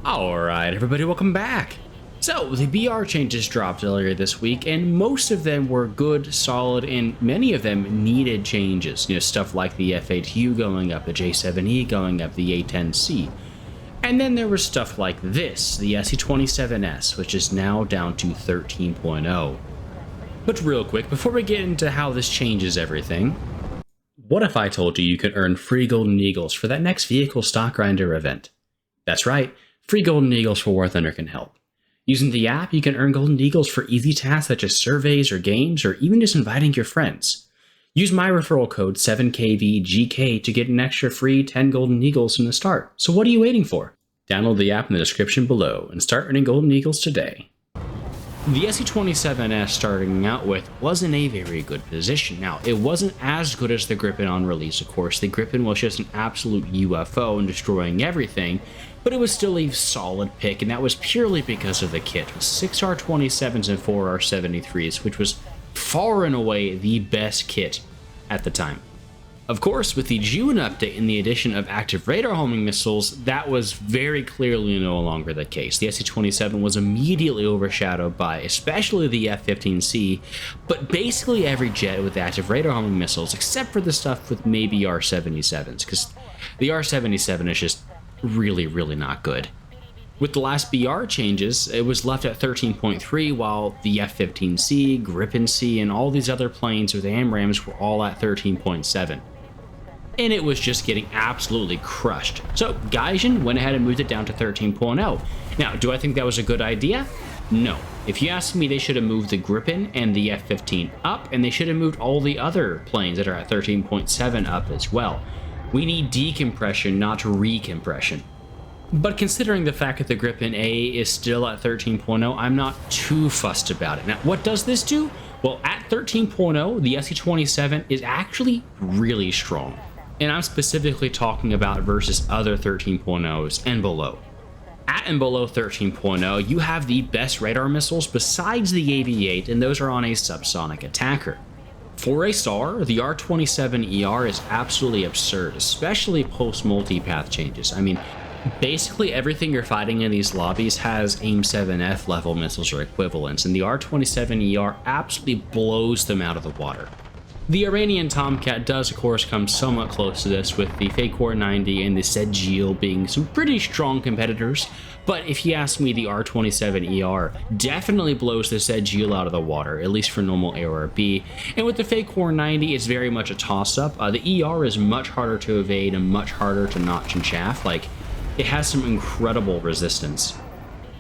Alright everybody, welcome back! So, the BR changes dropped earlier this week, and most of them were good, solid, and many of them needed changes. You know, stuff like the F8U going up, the J7E going up, the A10C. And then there was stuff like this, the Su-27S, which is now down to 13.0. But real quick, before we get into how this changes everything, what if I told you you could earn free Golden Eagles for that next Vehicle Stock Grinder event? That's right. Free Golden Eagles for War Thunder can help. Using the app, you can earn Golden Eagles for easy tasks such as surveys or games, or even just inviting your friends. Use my referral code 7KVGK to get an extra free 10 Golden Eagles from the start. So what are you waiting for? Download the app in the description below and start earning Golden Eagles today. The Su-27S starting out with was in a very good position. Now, it wasn't as good as the Gripen on release, of course. The Gripen was just an absolute UFO and destroying everything, but it was still a solid pick, and that was purely because of the kit. 6 R-27s and 4 R-73s, which was far and away the best kit at the time. Of course, with the June update and the addition of active radar homing missiles, that was very clearly no longer the case. The Su-27 was immediately overshadowed by especially the F-15C, but basically every jet with active radar homing missiles, except for the stuff with maybe R-77s, because the R-77 is just really not good. With the last BR changes, it was left at 13.3, while the F-15C, Gripen C, and all these other planes with AMRAAMs were all at 13.7. And it was just getting absolutely crushed. So Gaijin went ahead and moved it down to 13.0. Now, do I think that was a good idea? No. If you ask me, they should have moved the Gripen and the F-15 up, and they should have moved all the other planes that are at 13.7 up as well. We need decompression, not recompression. But considering the fact that the Gripen A is still at 13.0, I'm not too fussed about it. Now, what does this do? Well, at 13.0, the Su-27 is actually really strong. And I'm specifically talking about versus other 13.0s and below. At and below 13.0, you have the best radar missiles besides the AV-8, and those are on a subsonic attacker. For a star, the R-27ER is absolutely absurd, especially post-multipath changes. I mean, basically everything you're fighting in these lobbies has AIM-7F level missiles or equivalents, and the R-27ER absolutely blows them out of the water. The Iranian Tomcat does, of course, come somewhat close to this, with the Fakor 90 and the Sedgil being some pretty strong competitors, but if you ask me, the R-27ER definitely blows the Sedgil out of the water, at least for normal ARB, and with the Fakor 90, it's very much a toss-up. The ER is much harder to evade and much harder to notch and chaff. Like, it has some incredible resistance.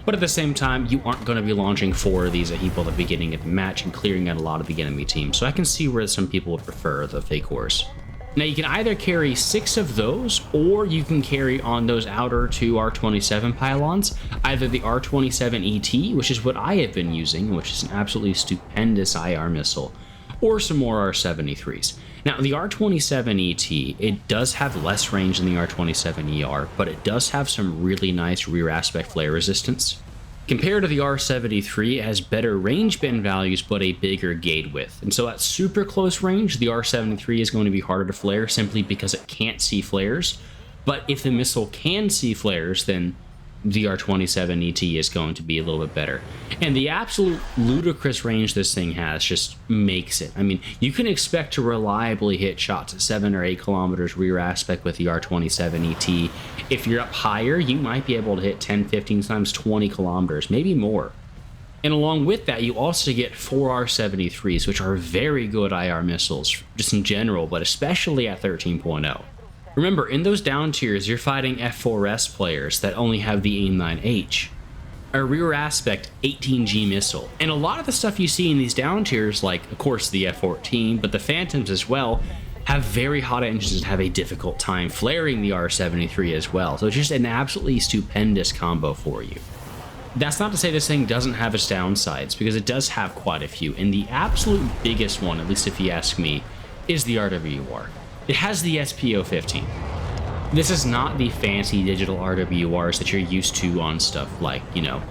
But at the same time, you aren't going to be launching 4 of these at heap at the beginning of the match and clearing out a lot of the enemy team, so I can see where some people would prefer the Fakors. Now, you can either carry 6 of those, or you can carry on those outer 2 R-27 pylons, either the R-27ET, which is what I have been using, which is an absolutely stupendous IR missile, or some more R-73s. Now, the R-27ET, it does have less range than the R-27ER, but it does have some really nice rear aspect flare resistance. Compared to the R-73, it has better range bend values, but a bigger gauge width. And so at super close range, the R-73 is going to be harder to flare simply because it can't see flares. But if the missile can see flares, then the R-27ET is going to be a little bit better. And the absolute ludicrous range this thing has just makes it. I mean, you can expect to reliably hit shots at 7 or 8 kilometers rear aspect with the R-27ET. If you're up higher, you might be able to hit 10, 15 times 20 kilometers, maybe more. And along with that, you also get 4 R-73s, which are very good IR missiles, just in general, but especially at 13.0. Remember, in those down tiers, you're fighting F4S players that only have the AIM-9H, a rear aspect 18G missile. And a lot of the stuff you see in these down tiers, like, of course, the F-14, but the Phantoms as well, have very hot engines and have a difficult time flaring the R-73 as well. So it's just an absolutely stupendous combo for you. That's not to say this thing doesn't have its downsides, because it does have quite a few, and the absolute biggest one, at least if you ask me, is the RWR. It has the SPO-15. This is not the fancy digital RWRs that you're used to on stuff like, you know,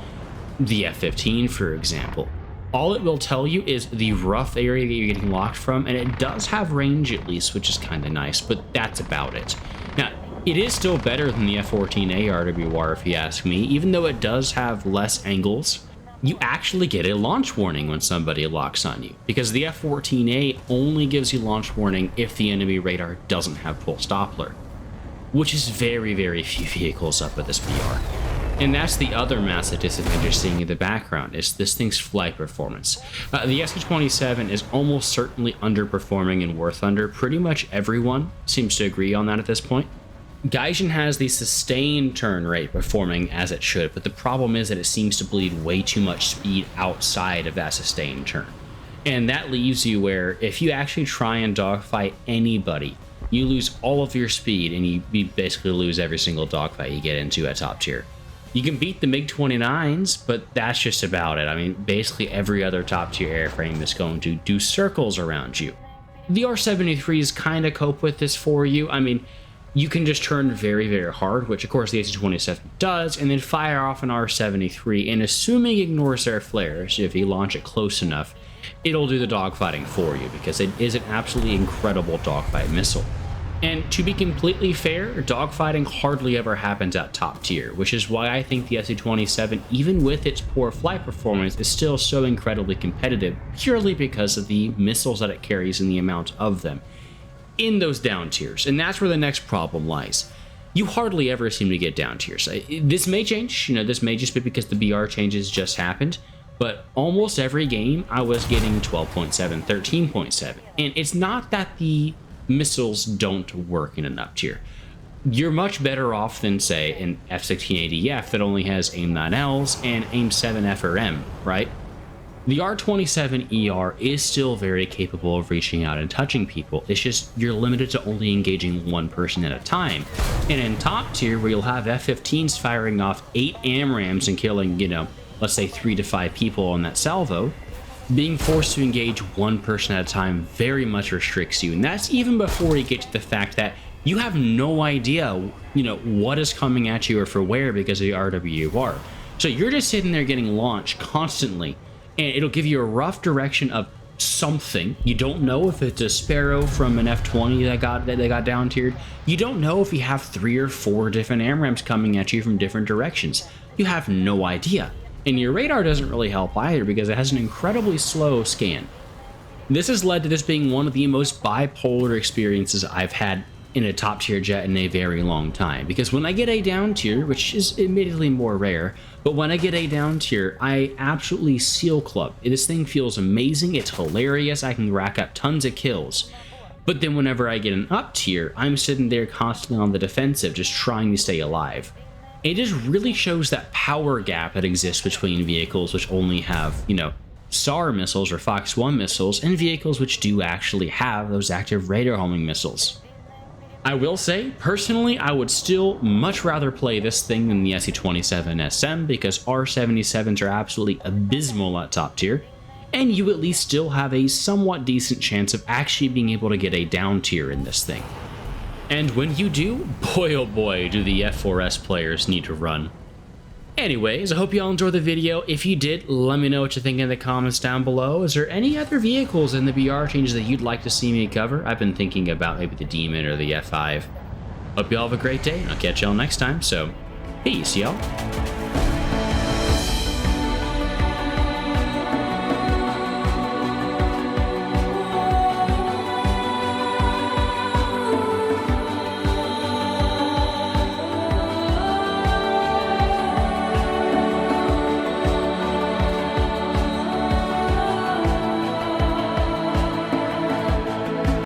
the F-15, for example. All it will tell you is the rough area that you're getting locked from, and it does have range at least, which is kind of nice, but that's about it. Now, It is still better than the F-14A RWR, if you ask me, even though it does have less angles. You actually get a launch warning when somebody locks on you, because the F-14A only gives you launch warning if the enemy radar doesn't have pulse Doppler, which is very, very few vehicles up with this BR. And that's the other massive disadvantage you're seeing in the background, is this thing's flight performance. The Su-27 is almost certainly underperforming in War Thunder. Pretty much everyone seems to agree on that at this point. Gaijin has the sustained turn rate performing as it should, but the problem is that it seems to bleed way too much speed outside of that sustained turn. And that leaves you where, if you actually try and dogfight anybody, you lose all of your speed, and you basically lose every single dogfight you get into at top tier. You can beat the MiG-29s, but that's just about it. I mean, basically every other top tier airframe is going to do circles around you. The R-73s kind of cope with this for you. I mean, you can just turn very, very hard, which of course the Su-27 does, and then fire off an R-73, and assuming it ignores their flares, if you launch it close enough, it'll do the dogfighting for you, because it is an absolutely incredible dogfight missile. And to be completely fair, dogfighting hardly ever happens at top tier, which is why I think the Su-27, even with its poor flight performance, is still so incredibly competitive, purely because of the missiles that it carries and the amount of them in those down tiers. And that's where the next problem lies. You hardly ever seem to get down tiers. This may change, this may just be because the BR changes just happened, but almost every game I was getting 12.7, 13.7. And it's not that the missiles don't work in an up tier. You're much better off than, say, an F-1680F that only has AIM-9Ls and AIM-7F or M, right? The R-27ER is still very capable of reaching out and touching people. It's just you're limited to only engaging one person at a time. And in top tier, where you'll have F-15s firing off 8 AMRAAMs and killing, let's say 3 to 5 people on that salvo, being forced to engage one person at a time very much restricts you. And that's even before you get to the fact that you have no idea, what is coming at you or for where because of the RWR. So you're just sitting there getting launched constantly, and it'll give you a rough direction of something. You don't know if it's a Sparrow from an F-20 that they got down tiered. You don't know if you have 3 or 4 different AMRAAMs coming at you from different directions. You have no idea. And your radar doesn't really help either, because it has an incredibly slow scan. This has led to this being one of the most bipolar experiences I've had in a top tier jet in a very long time, because when I get a down tier, which is admittedly more rare, but when I get a down tier, I absolutely seal club. This thing feels amazing, it's hilarious, I can rack up tons of kills. But then whenever I get an up tier, I'm sitting there constantly on the defensive, just trying to stay alive. It just really shows that power gap that exists between vehicles which only have, SAR missiles or Fox 1 missiles, and vehicles which do actually have those active radar homing missiles. I will say, personally, I would still much rather play this thing than the Su-27 SM, because R-77s are absolutely abysmal at top tier, and you at least still have a somewhat decent chance of actually being able to get a down tier in this thing. And when you do, boy oh boy, do the F4S players need to run. Anyways, I hope you all enjoyed the video. If you did, let me know what you think in the comments down below. Is there any other vehicles in the BR changes that you'd like to see me cover? I've been thinking about maybe the Demon or the F5. Hope you all have a great day, and I'll catch y'all next time. So, peace, y'all.